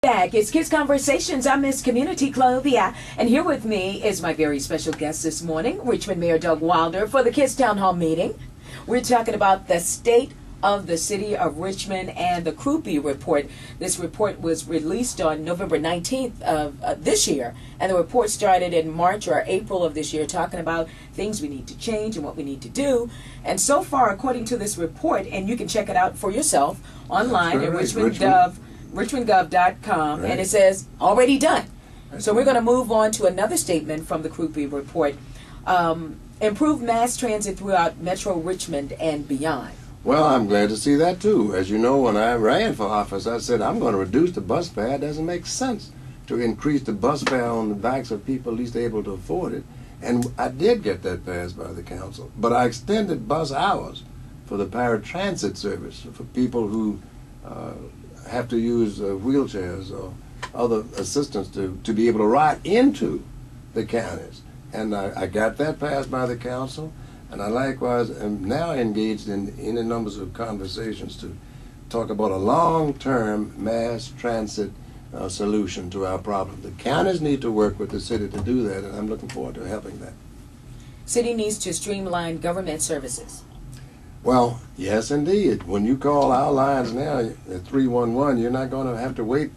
back. It's Kids Conversations. I'm Miss Community Clovia, and here with me is my very special guest this morning, Richmond Mayor Doug Wilder, for the Kids Town Hall meeting. We're talking about the state of the city of Richmond and the Clovia report. This report was released on November 19th of this year, and the report started in March or April of this year, talking about things we need to change and what we need to do. And so far, according to this report, and you can check it out for yourself online at richmondgov.com, and it says already done. So we're going to move on to another statement from the Clovia report. Improve mass transit throughout Metro Richmond and beyond. Well, I'm glad to see that too. As you know, when I ran for office, I said I'm going to reduce the bus fare. It doesn't make sense to increase the bus fare on the backs of people least able to afford it. And I did get that passed by the council. But I extended bus hours for the paratransit service for people who have to use wheelchairs or other assistance to be able to ride into the counties. And I got that passed by the council. And I likewise am now engaged in any numbers of conversations to talk about a long-term mass transit solution to our problem. The counties need to work with the city to do that, and I'm looking forward to helping that. City needs to streamline government services. Well, yes, indeed. When you call our lines now at 311, you're not going to have to wait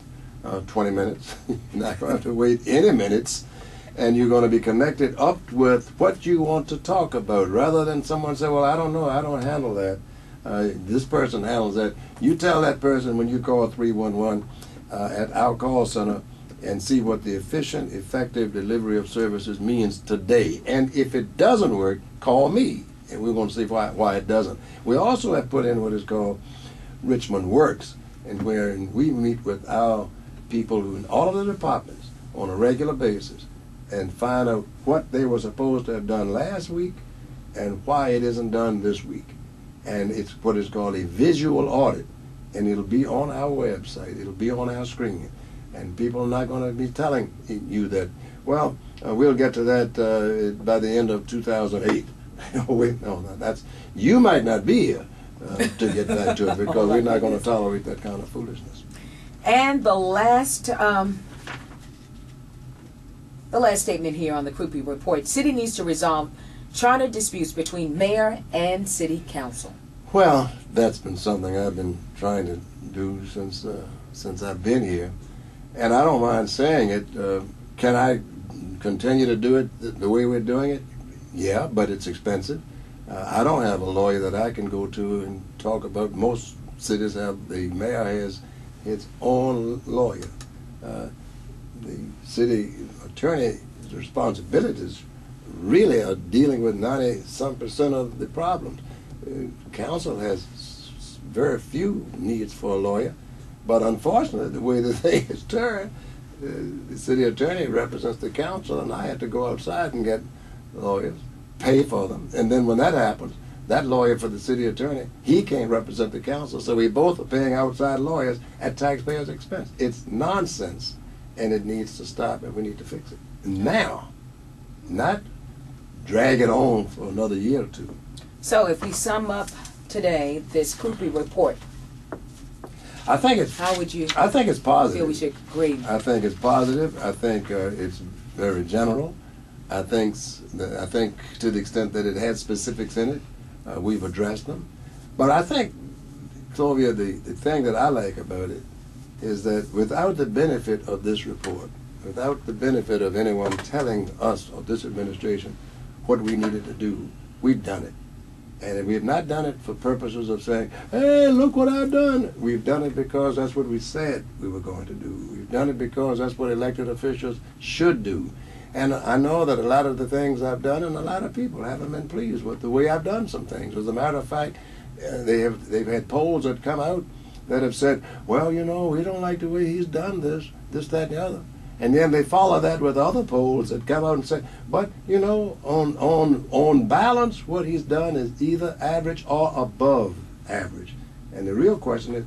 20 minutes. You're not going to have to wait any minutes. And you're going to be connected up with what you want to talk about, rather than someone say, well, I don't know, I don't handle that. This person handles that. You tell that person when you call 311 at our call center and see what the efficient, effective delivery of services means today. And if it doesn't work, call me, and we're going to see why it doesn't. We also have put in what is called Richmond Works, and where we meet with our people who in all of the departments on a regular basis and find out what they were supposed to have done last week and why it isn't done this week. And it's what is called a visual audit, and it'll be on our website, it'll be on our screen, and people are not going to be telling you that, well, we'll get to that by the end of 2008. Oh, wait, no, that's, you might not be here to get back to it, because we're not going to tolerate that kind of foolishness. And the last statement here on the Clovia report: city needs to resolve charter disputes between mayor and city council. Well, that's been something I've been trying to do since I've been here, and I don't mind saying it. Can I continue to do it the way we're doing it? Yeah, but it's expensive. I don't have a lawyer that I can go to and talk about. Most cities have, the mayor has his own lawyer. The city attorney's responsibilities really are dealing with 90-some% of the problems. Council has very few needs for a lawyer, but unfortunately, the way the thing is turned, the city attorney represents the council, and I have to go outside and get lawyers, pay for them, and then when that happens, that lawyer for the city attorney, he can't represent the council, so we both are paying outside lawyers at taxpayers' expense. It's nonsense, and it needs to stop, and we need to fix it now, not drag it on for another year or two. So if we sum up today this Clovia report, I think it's, how would you I think it's positive. feel we should grade? I think it's positive. I think it's very general. I think to the extent that it had specifics in it, we've addressed them. But I think, Clovia, the thing that I like about it is that without the benefit of this report, without the benefit of anyone telling us or this administration what we needed to do, we've done it. And we have not done it for purposes of saying, hey, look what I've done. We've done it because that's what we said we were going to do. We've done it because that's what elected officials should do. And I know that a lot of the things I've done, and a lot of people haven't been pleased with the way I've done some things. As a matter of fact, they've had polls that come out that have said, well, you know, we don't like the way he's done this, that, and the other. And then they follow that with other polls that come out and say, but, you know, on balance, what he's done is either average or above average. And the real question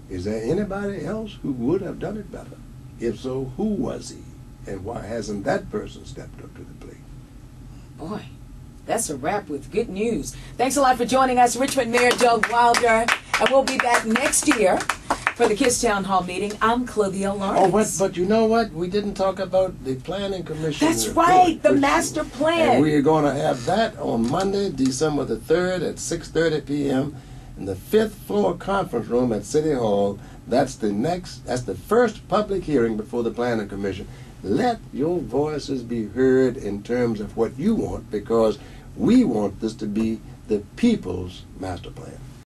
is there anybody else who would have done it better? If so, who was he? And why hasn't that person stepped up to the plate? Boy, that's a wrap with good news. Thanks a lot for joining us, Richmond Mayor Doug Wilder, and we'll be back next year For the KISS Town Hall meeting, I'm Clovia Lawrence. but you know what? We didn't talk about the Planning Commission. That's report, right, the master plan. And we're going to have that on Monday, December the 3rd at 6:30 p.m. in the 5th floor conference room at City Hall. That's the first public hearing before the Planning Commission. Let your voices be heard in terms of what you want, because we want this to be the people's master plan.